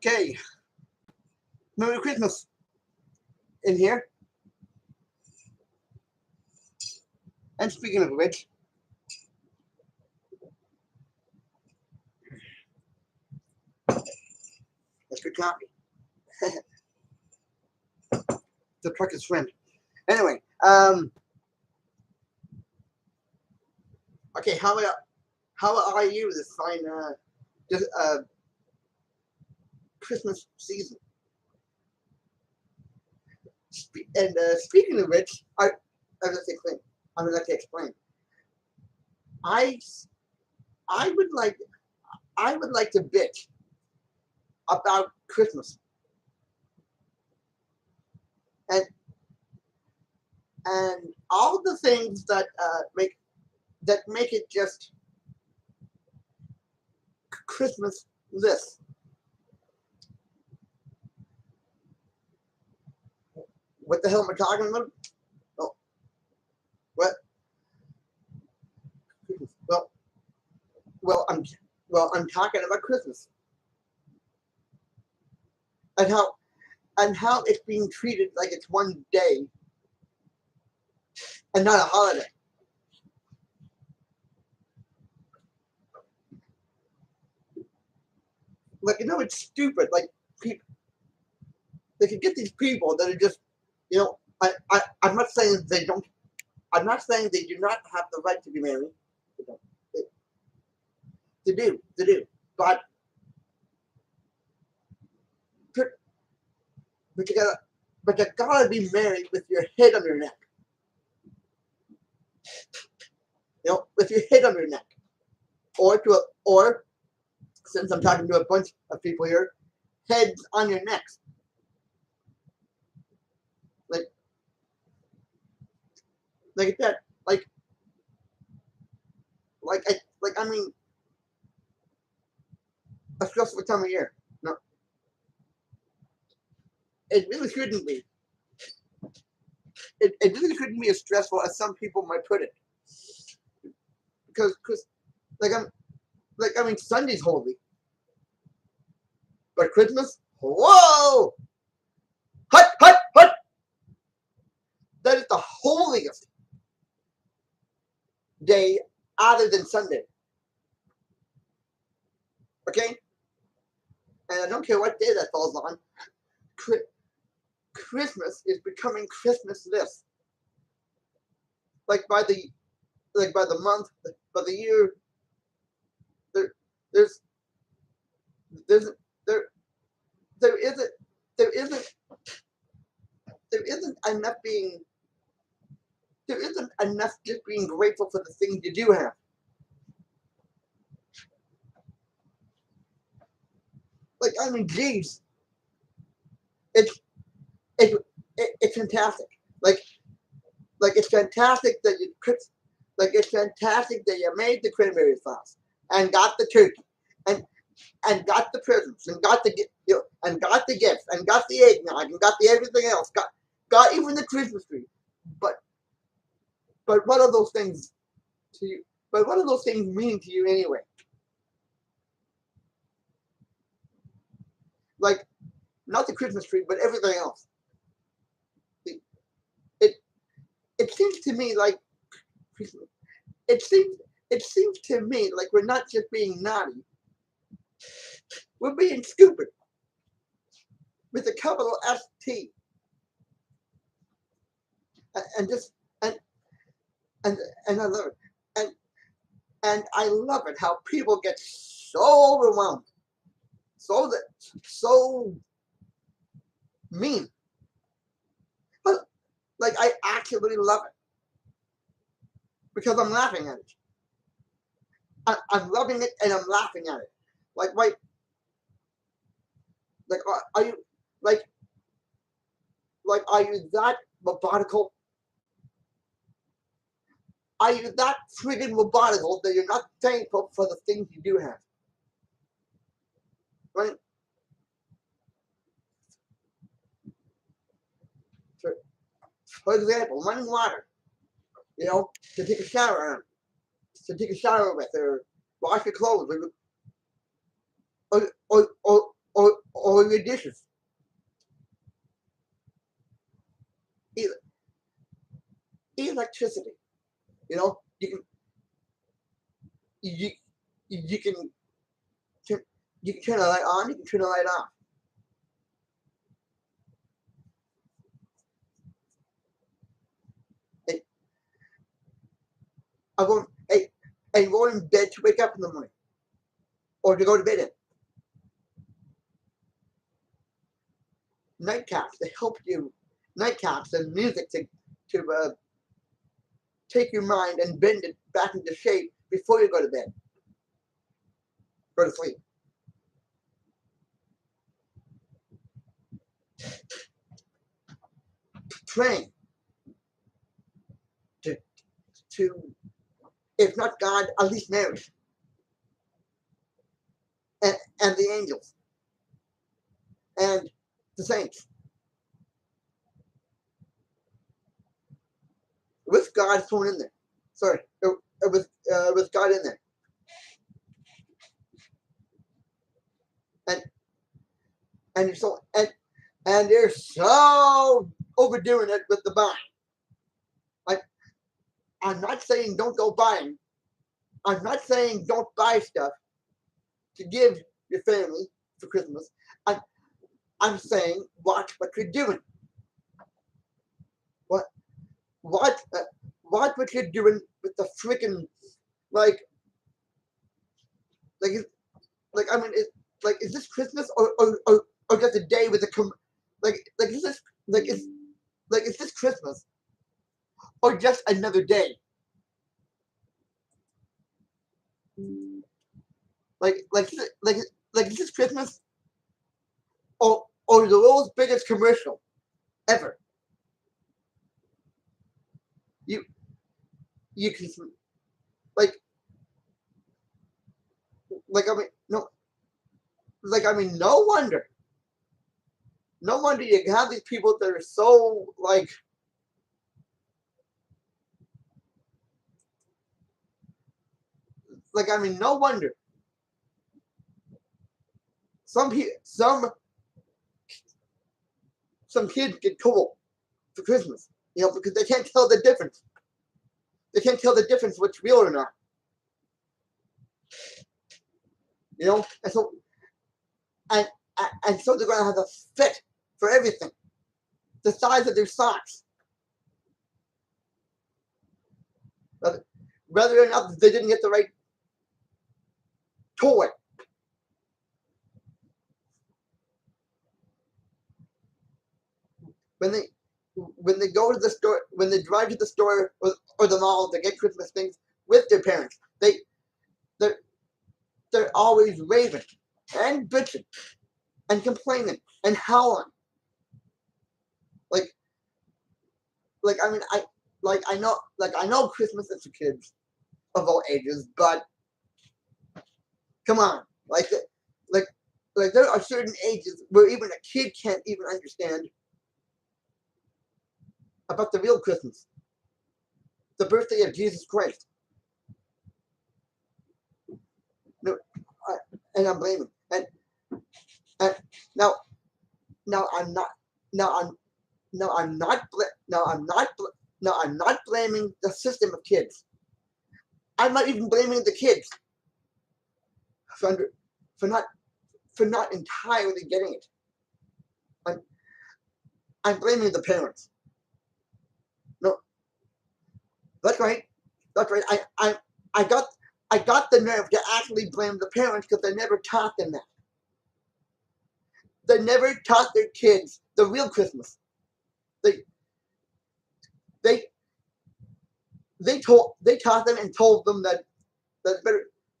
Okay, Merry Christmas in here. And speaking of which, that's good copy. The trucker's friend. Anyway, okay, how are you this fine just Christmas season? And speaking of which, I would like to explain. I I would like to bitch about Christmas and all the things that make it just Christmas list. What the hell am I talking about? Oh, what? Well, well, I'm talking about Christmas and how it's being treated like it's one day and not a holiday. Like, it's stupid. Like, people, they can get these people that are just, I'm not saying they don't. I'm not saying they do not have the right to be married. They don't. They do. But you gotta be married with your head on your neck. With your head on your neck, or since I'm talking to a bunch of people here, heads on your necks. Like that. I mean, a stressful time of year. No, it really shouldn't be. It really shouldn't be as stressful as some people might put it. Because Sunday's holy, but Christmas, whoa, hut. That is the holiest day other than Sunday. Okay, and I don't care what day that falls on. Christmas is becoming Christmasless. Like by the month, by the year, there isn't enough just being grateful for the things you do have. Geez, it's fantastic. It's fantastic that you made the cranberry sauce and got the turkey and got the presents and got the gifts and got the eggnog and got the everything else, got even the Christmas tree. But what are those things to you? But what do those things mean to you anyway? Not the Christmas tree, but everything else. It seems to me like it seems to me like we're not just being naughty, we're being stupid with a capital ST. And I love it. And I love it how people get so overwhelmed, so mean. But I actually love it because I'm laughing at it. I'm loving it and I'm laughing at it. Are you are you that methodical? Are you that friggin' methodical that you're not thankful for the things you do have? Right? For example, running water, to take a shower with, or wash your clothes, or for your dishes. Electricity. You know, you you can turn, you can turn a light on, you can turn a light off. And I go and go in bed to wake up in the morning, or to go to bed in. Nightcaps to help you. Nightcaps and music to take your mind and bend it back into shape before you go to bed. Go to sleep. Praying to if not God, at least Mary and the angels and the saints. With God thrown in there. Sorry, with God in there. And so and they're so overdoing it with the buying. I'm not saying don't go buying. I'm not saying don't buy stuff to give your family for Christmas. I'm saying watch what you're doing. Watch what you're doing with the freaking like I mean is this Christmas or just a day with a is this is this Christmas or just another day? Is this Christmas or the world's biggest commercial ever? You can I mean no no wonder you have these people that are so no wonder some kids get cool for Christmas, because they can't tell the difference. They can't tell the difference what's real or not. And so and so they're gonna have a fit for everything. The size of their socks. Whether or not they didn't get the right toy. When they go to the store, when they drive to the store or the mall to get Christmas things with their parents, they're always raving and bitching and complaining and howling. I know Christmas is for kids of all ages, but come on, there are certain ages where even a kid can't even understand about the real Christmas, the birthday of Jesus Christ. No, and I'm blaming. And now I'm not. Now I'm not blaming the system of kids. I'm not even blaming the kids for not entirely getting it. I'm blaming the parents. No, that's right. That's right. I got the nerve to actually blame the parents because they never taught them that. They never taught their kids the real Christmas. They taught them and told them that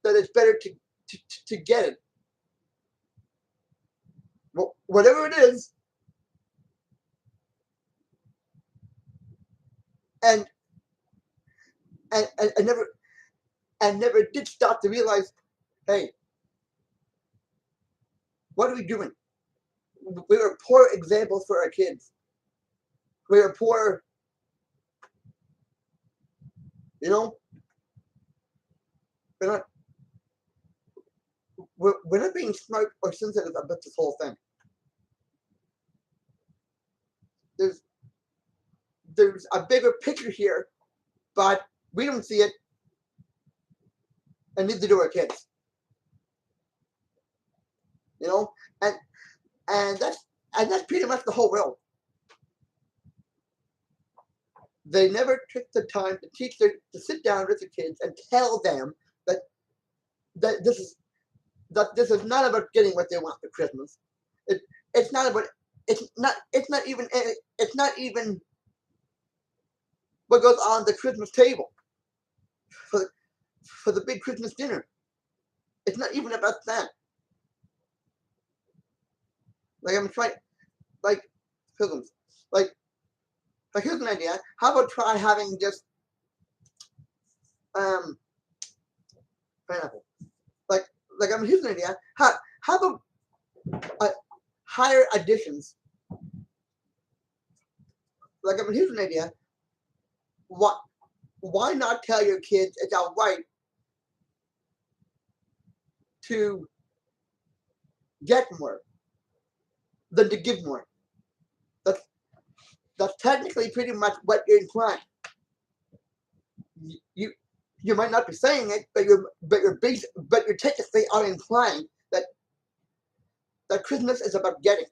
it's better to get it. Well, whatever it is, and never did stop to realize, hey, what are we doing? We are poor examples for our kids. We are poor, we're not being smart or sensitive about this whole thing. there's there's a bigger picture here, but we don't see it, and neither do our kids. You know, and and that's pretty much the whole world. They never took the time to to sit down with the kids and tell them that that this is this is not about getting what they want for Christmas. It it's not about it's not even what goes on the Christmas table for the big Christmas dinner. It's not even about that. Like I'm trying like pilgrims. Like here's an idea. How about try having just um pineapple? Here's an idea. How about higher additions? Here's an idea. What? Why not tell your kids it's alright to get more than to give more? That's technically pretty much what you're implying. You might not be saying it, but you're technically are implying that Christmas is about getting.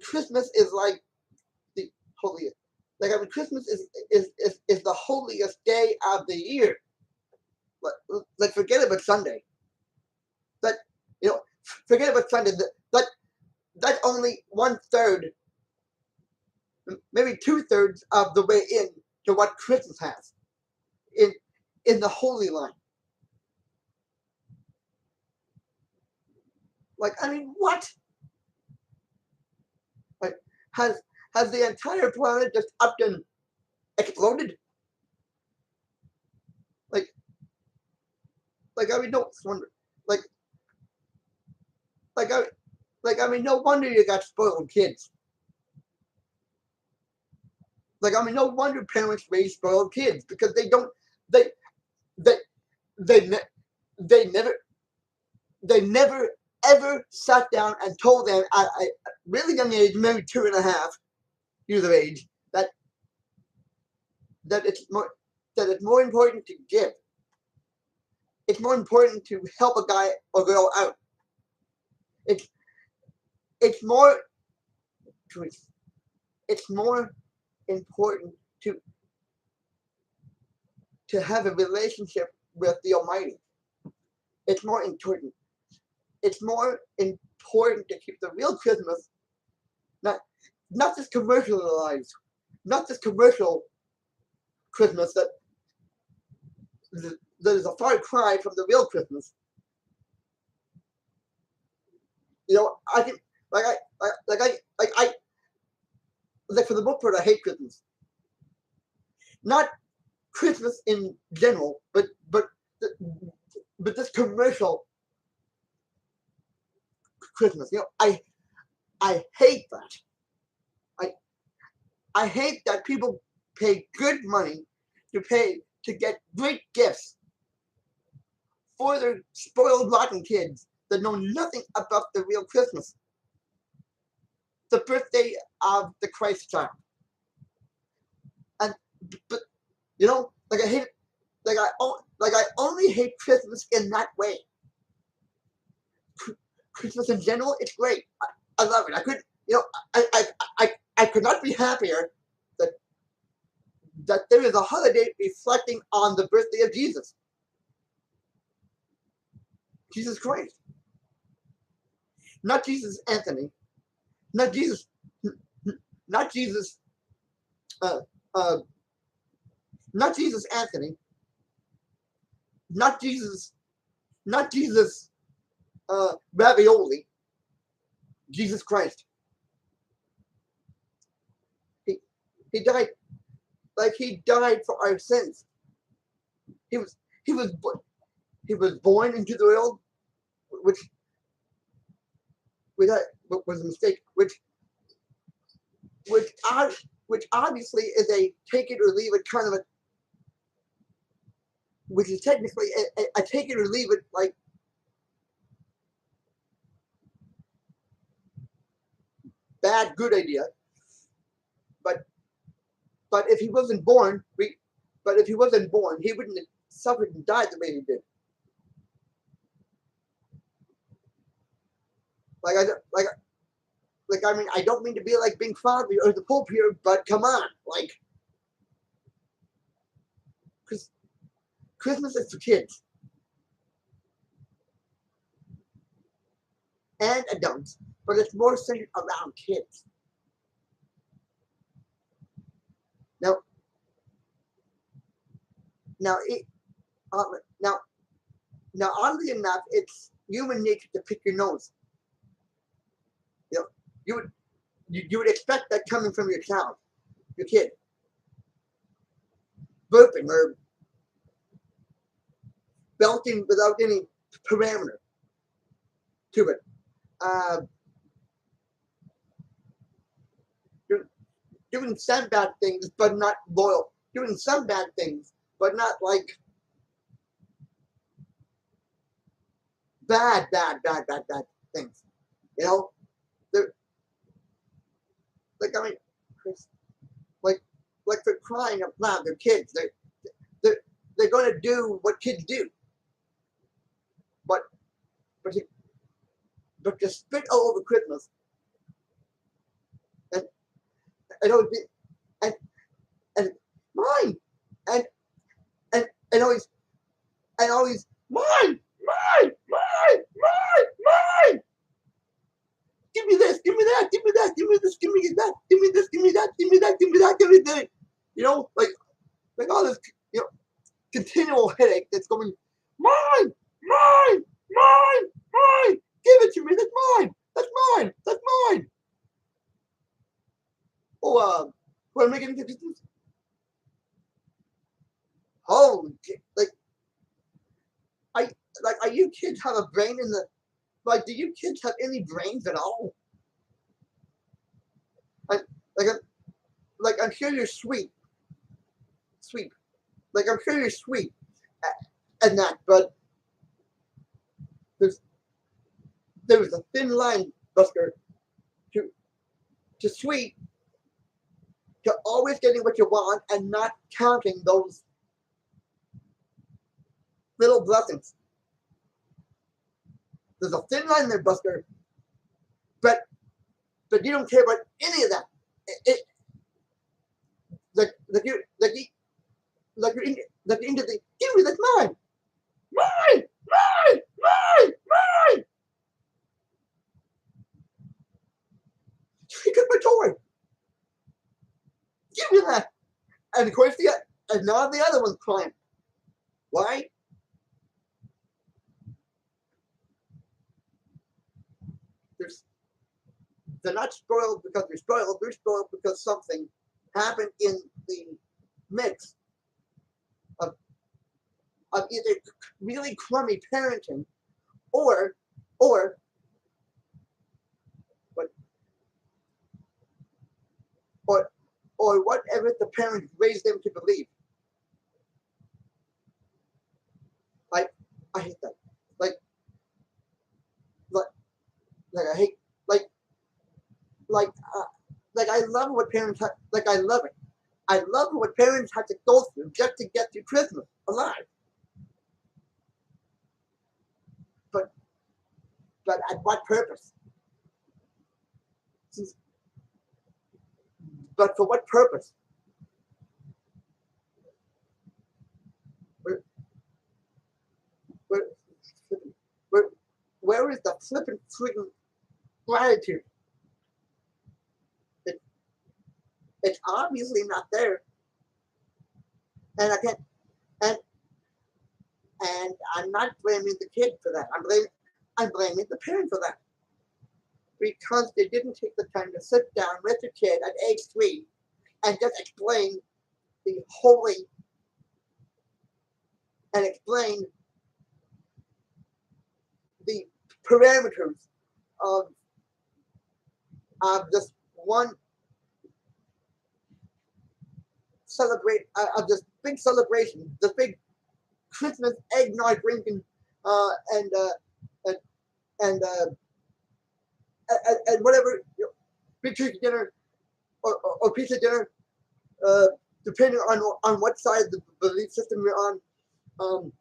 Christmas is like the holiest. Christmas is the holiest day of the year. Forget about Sunday. That you know, forget about Sunday. That's only 1/3, maybe 2/3 of the way in to what Christmas has in the holy line. What? Like, has the entire planet just up and exploded? No wonder. Like, no wonder you got spoiled kids. No wonder parents raise spoiled kids because they don't, they, they, they, they never, ever sat down and told them at a really young age, maybe 2.5 years of age, that it's more important to give. It's more important to help a guy or girl out. It's more important to have a relationship with the Almighty. It's more important. It's more important to keep the real Christmas, not this commercialized, not this commercial Christmas that is a far cry from the real Christmas. I can for the most part I hate Christmas. Not Christmas in general, but this commercial Christmas. I hate that. I hate that people pay good money to get great gifts for their spoiled rotten kids that know nothing about the real Christmas. The birthday of the Christ child. But I hate it. I only hate Christmas in that way. Christmas in general, it's great. I love it. I could, I could not be happier that there is a holiday reflecting on the birthday of Jesus. Jesus Christ. Not Jesus Anthony. Not Jesus. Not Jesus. Not Jesus Anthony. Not Jesus. Not Jesus. Ravioli. Jesus Christ. He died. He died for our sins. He was born into the world, which was a mistake. Which obviously is a take it or leave it kind of which is technically a take it or leave it, like, bad, good idea. But if he wasn't born, he wouldn't have suffered and died the way he did. Like I mean, I don't mean to be like being fatherly or the Pope here, but come on, like, because Christmas is for kids and adults, but it's more centered around kids. Now, now it, now, oddly enough, it's human nature to pick your nose. You know, you would expect that coming from your child, your kid, burping or belting without any parameter to it. Uh, doing some bad things, but not loyal. Doing some bad things, but not like bad things. You know, they're like, I mean, like they're crying out loud. They're kids. They're they're going to do what kids do. But but to, to spit all over Christmas and it would be and and mine and and always mine. Give me this, give me that, give me that, give me this, give me that, give me this, give me that, give me that, give me that, give me that. You know, like all this, you know, continual headache that's going, mine, mine, mine, mine. Give it to me. That's mine. That's mine. That's mine. Oh, what am I getting to business? Oh, I are you kids have a brain in the do you kids have any brains at all? I, like, I'm sure you're sweet. Like, I'm sure you're sweet and that, but there's a thin line, Buster, to sweet, to always getting what you want and not counting those little blessings. There's a thin line there, Buster, but you don't care about any of that. You're into the give me that's mine, mine, mine, mine, mine. He took my toy. Give me that. And of course and now the other one's crying. Why? They're not spoiled because they're spoiled. They're spoiled because something happened in the mix of either really crummy parenting or what or whatever the parents raised them to believe. I hate that. Like I hate like I love what parents have. Like I love it. I love what parents have to go through just to get through Christmas alive. But at what purpose? But for what purpose? Where, where is the flippant freaking gratitude? It's obviously not there, and I can't. And I'm not blaming the kid for that. I'm blaming the parent for that because they didn't take the time to sit down with the kid at age 3 and just explain the holy and explain the parameters of this one of this big celebration, this big Christmas eggnog drinking, uh, and uh, and and uh, and whatever, big turkey dinner or pizza dinner, uh, depending on what side of the belief system you're on. Um,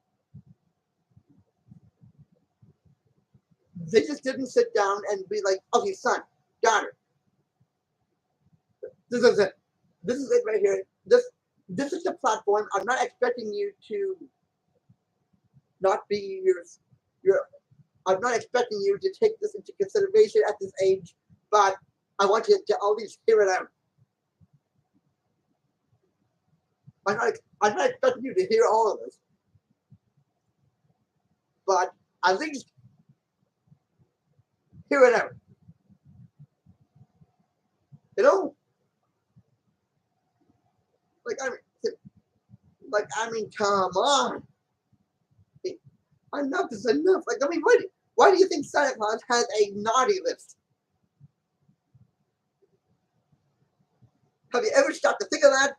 they just didn't sit down and be like, okay, son, daughter, this is it. This is it right here. This is the platform. I'm not expecting you to not be your. I'm not expecting you to take this into consideration at this age, but I want you to always hear it out. I'm not expecting you to hear all of this, but at least hear it out. You know, like I mean, come on, enough is enough. Like I mean, why do you think Santa Claus has a naughty list? Have you ever stopped to think of that?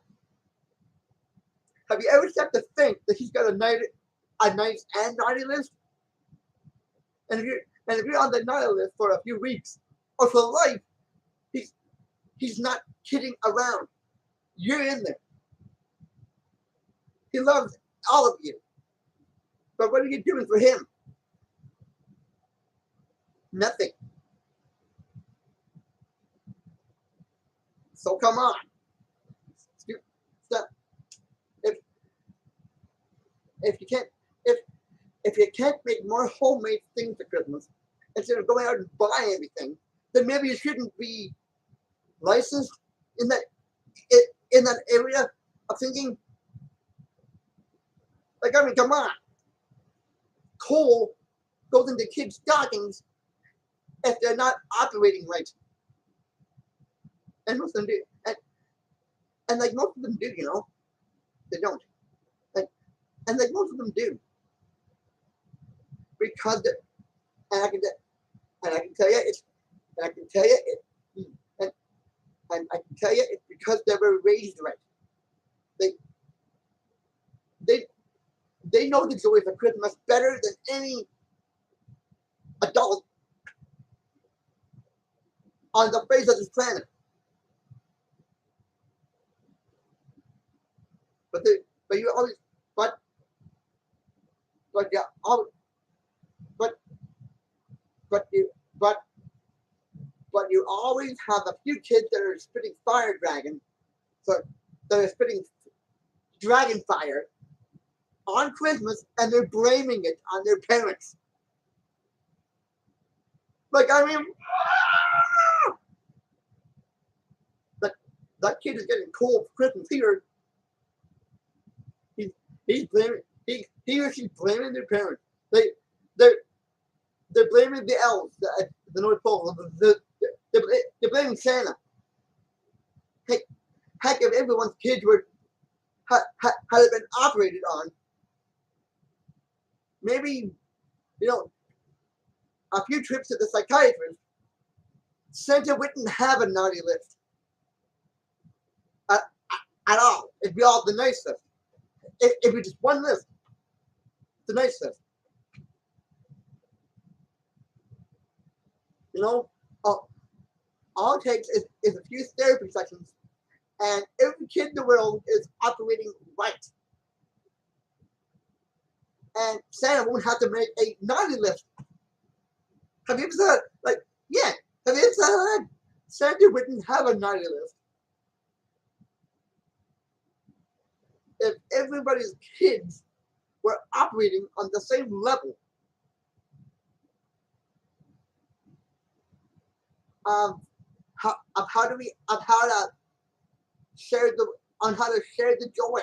Have you ever stopped to think that he's got a nice and naughty list? And if you're on the naughty list for a few weeks or for life, he's he's not kidding around. You're in there. He loves all of you. But what are you doing for him? Nothing. So come on. Stop. If if you can't if if you can't make more homemade things for Christmas instead of going out and buying everything, then maybe you shouldn't be licensed in in that area of thinking. Like I mean, come on. Coal goes into kids' stockings if they're not operating right. And most of them do. And like most of them do, they don't. And, and like most of them do. Because and I can and I can tell you it's and I can tell you it and, and I can tell you it's because they were raised right. They they they know the joy of Christmas better than any adult on the face of this planet. But they but you always but but you always but but you but but you always have a few kids that are spitting fire dragon, so that are spitting dragon fire on Christmas, and they're blaming it on their parents. Like I mean, that that kid is getting cold for Christmas here. He's he's blaming he or she's blaming their parents. They they're they're blaming the elves, the North Pole. They're blaming Santa. Heck, heck, if everyone's kids were had it been operated on, maybe you know a few trips to the psychiatrist, Santa wouldn't have a naughty list at, at all. It'd be all the nice list. It'd be just one list, the nice list. You know, all, all it takes is a few therapy sessions, and every kid in the world is operating right. And Santa won't have to make a naughty list. Have you ever said, like, yeah, have you ever said that? Santa wouldn't have a naughty list if everybody's kids were operating on the same level of of how to share the on how to share the joy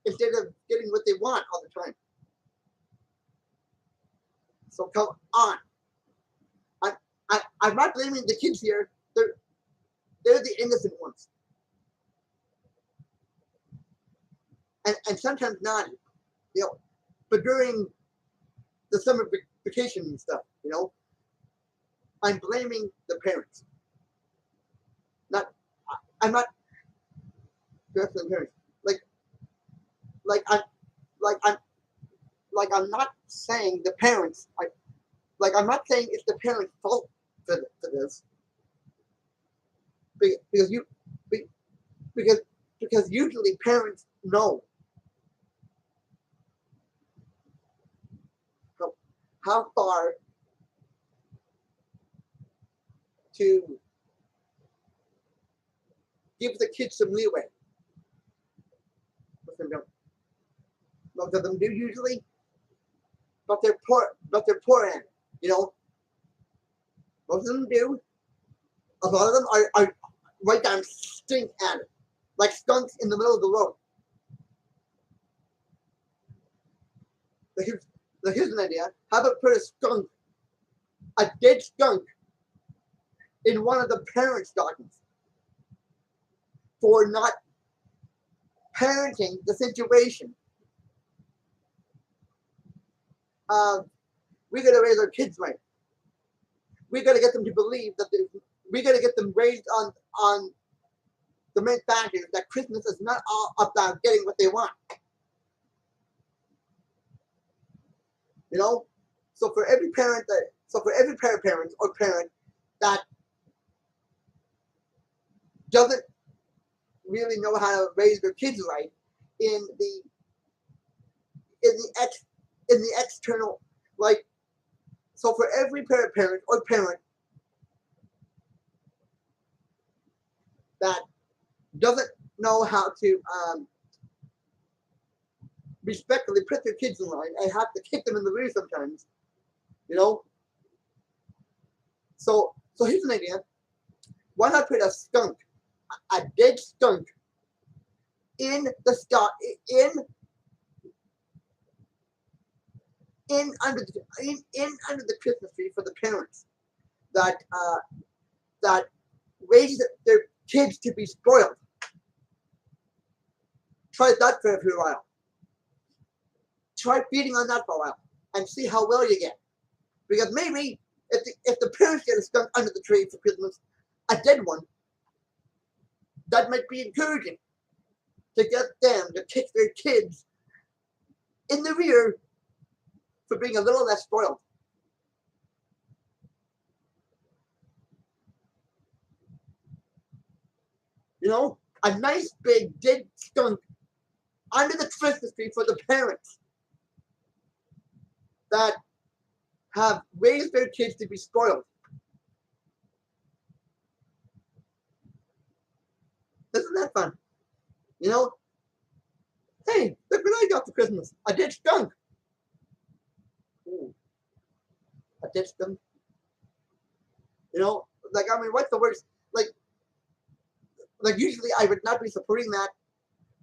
instead of getting what they want all the time. So come on. I, I'm not blaming the kids here. They're the innocent ones. And sometimes not, you know. But during the summer vacation and stuff, I'm blaming the parents. Not I'm not directly the parents. Like like I'm like I'm like I'm not saying the parents. I'm not saying it's the parents' fault for this because you because because usually parents know how, how far to give the kids some leeway. Most of them don't. Most of them do usually, but they're poor. But they're poor at it. You know, most of them do. A lot of them are right down stink at it, like skunks in the middle of the road. Like here's an idea. How about put a dead skunk, in one of the parents' stockings for not parenting the situation? We got to raise our kids right. We got to get them to believe that we got to get them raised on the main factor that Christmas is not all about getting what they want. You know, so for every parent or parent that doesn't really know how to raise their kids right in the in the ex in the external, like, so for every parent or parent that doesn't know how to respectfully put their kids in line and have to kick them in the rear sometimes, you know. So here's an idea. Why not put a dead skunk, in the stock in under the Christmas tree for the parents that that raise their kids to be spoiled. Try that for a while. Try feeding on that for a while and see how well you get. Because maybe if the parents get a skunk under the tree for Christmas, a dead one, that might be encouraging to get them to kick their kids in the rear for being a little less spoiled. You know, a nice big dead skunk under the Christmas tree for the parents that have raised their kids to be spoiled. Isn't that fun? You know, hey, look what I got for Christmas. A dead skunk. Ooh, a dead skunk. You know, like, I mean, what's the worst? Like usually I would not be supporting that,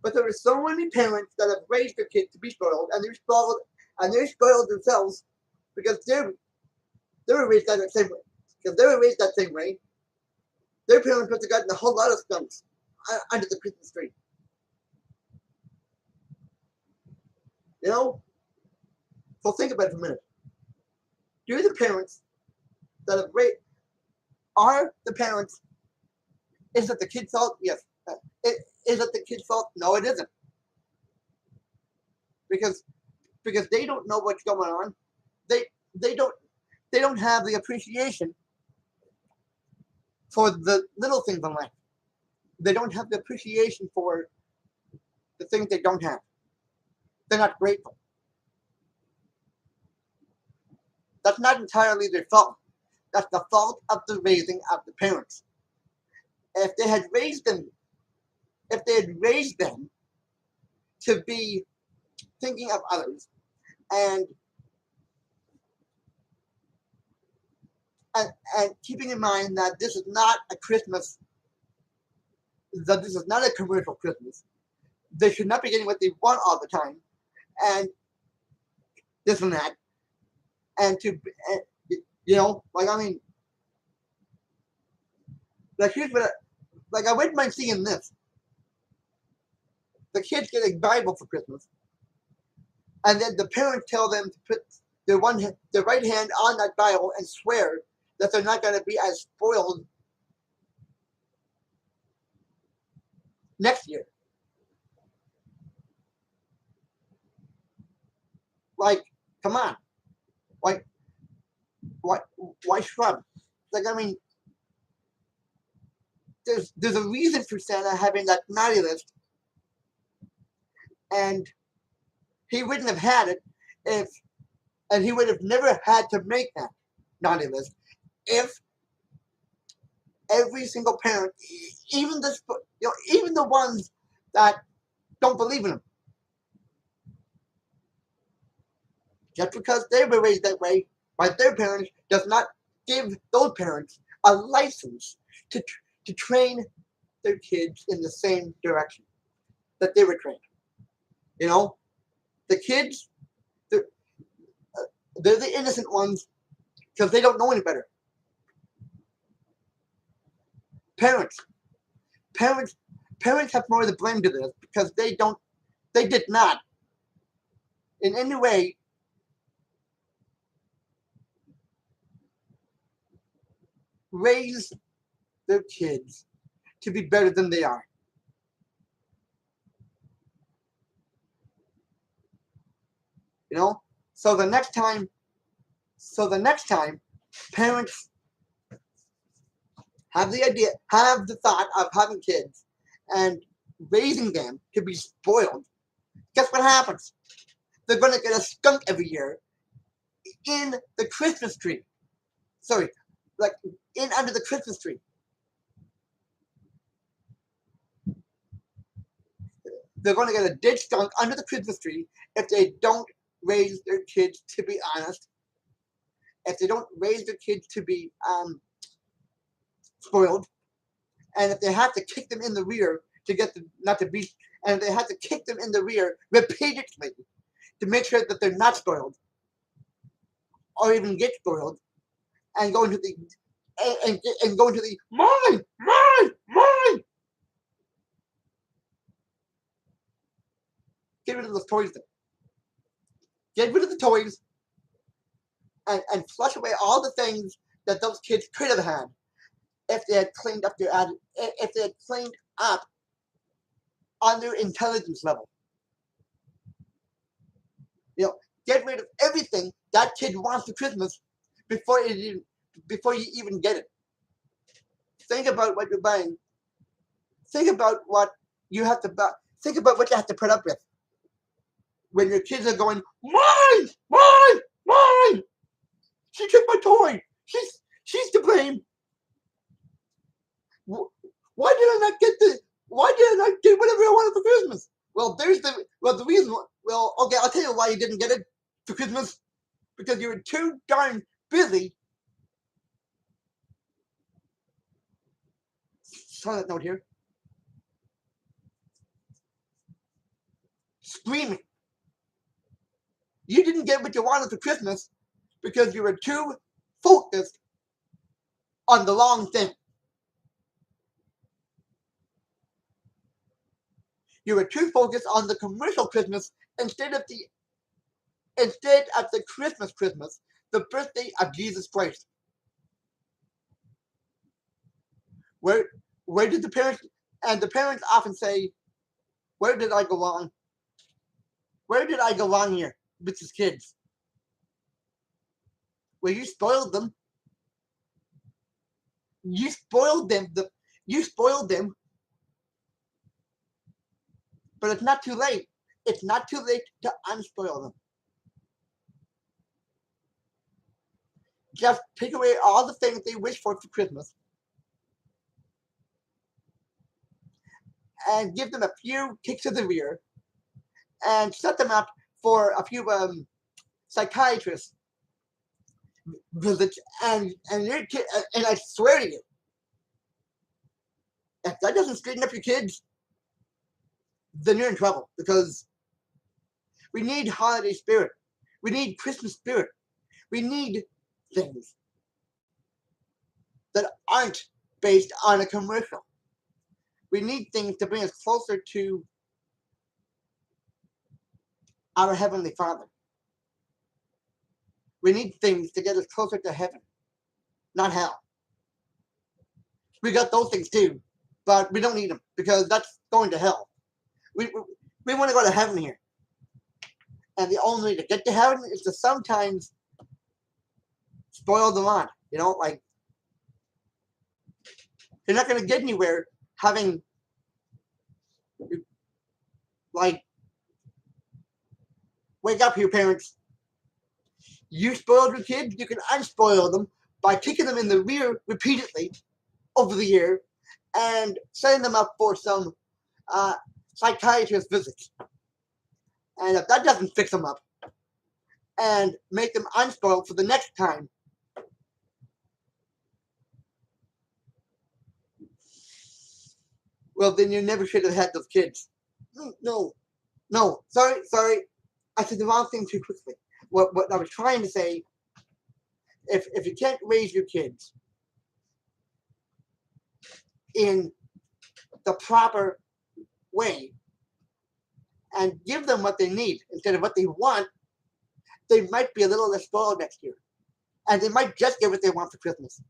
but there are so many parents that have raised their kids to be spoiled, and they're spoiled themselves because they were raised that same way. Because they were raised that same way, their parents must have gotten a whole lot of skunks under the Christmas tree. You know, so think about it for a minute. Do the parents that have raised are the parents? Is it the kid's fault? Yes. Is it the kid's fault? No, it isn't. Because they don't know what's going on. They they don't they don't have the appreciation for the little things in life. They don't have the appreciation for the things they don't have. They're not grateful. That's not entirely their fault. That's the fault of the raising of the parents. If they had raised them, if they had raised them to be thinking of others and and keeping in mind that this is not a Christmas, that this is not a commercial Christmas. They should not be getting what they want all the time, and this and that, and you know, like, I mean, like, here's what, like, I wouldn't mind seeing this. The kids get a Bible for Christmas, and then the parents tell them to put their right hand on that Bible and swear that they're not going to be as spoiled next year. Like, come on. Like, why shrub? Like, I mean, there's a reason for Santa having that naughty list, and he wouldn't have had it if, and he would have never had to make that naughty list if every single parent, even this, even the ones that don't believe in him, just because they were raised that way by their parents does not give those parents a license to train their kids in the same direction that they were trained. You know, the kids, they're, they're the innocent ones because they don't know any better. Parents, parents, parents have more of the blame to this because they did not in any way raise their kids to be better than they are. You know, so the next time, parents have the thought of having kids and raising them to be spoiled. Guess what happens? They're going to get a skunk every year in the Christmas tree. Sorry, like in under the Christmas tree. They're going to get a dead skunk under the Christmas tree if they don't raise their kids to be honest. If they don't raise their kids to be spoiled, and if they have to kick them in the rear to get them not to be, and they have to kick them in the rear repeatedly to make sure that they're not spoiled or even get spoiled, and go into the and go into the mine. Get rid of those toys. Then. Get rid of the toys and flush away all the things that those kids could have had if they had cleaned up if they had cleaned up on their intelligence level. You know, get rid of everything that kid wants for Christmas before you even get it. Think about what you're buying. Think about what you have to buy. Think about what you have to put up with when your kids are going, mine. She took my toy. She's to blame. Why did I not get the? Why did I not get whatever I wanted for Christmas? Well, the reason. Well, okay, I'll tell you why you didn't get it for Christmas. Because you were too darn busy. Silent note here. Screaming. You didn't get what you wanted for Christmas because you were too focused on the wrong thing. You were too focused on the commercial Christmas instead of the Christmas, the birthday of Jesus Christ. Where did the parents often say, where did I go wrong? Where did I go wrong here with these kids? Well, you spoiled them. You spoiled them. But it's not too late. It's not too late to unspoil them. Just take away all the things they wish for Christmas and give them a few kicks of the rear and set them up for a few psychiatrists visits and your kid, and I swear to you, if that doesn't straighten up your kids, then you're in trouble because we need holiday spirit. We need Christmas spirit. We need things that aren't based on a commercial. We need things to bring us closer to our Heavenly Father. We need things to get us closer to heaven, not hell. We got those things too, but we don't need them because that's going to hell. We want to go to heaven here. And the only way to get to heaven is to sometimes spoil the lot. You know, like you're not going to get anywhere having like wake up, your parents. You spoiled your kids. You can unspoil them by kicking them in the rear repeatedly over the year and setting them up for some psychiatrist visits. And if that doesn't fix them up and make them unspoiled for the next time, well, then you never should have had those kids. No, no, sorry. I said the wrong thing too quickly. What I was trying to say, if you can't raise your kids in the proper way and give them what they need instead of what they want, they might be a little less spoiled next year. And they might just get what they want for Christmas.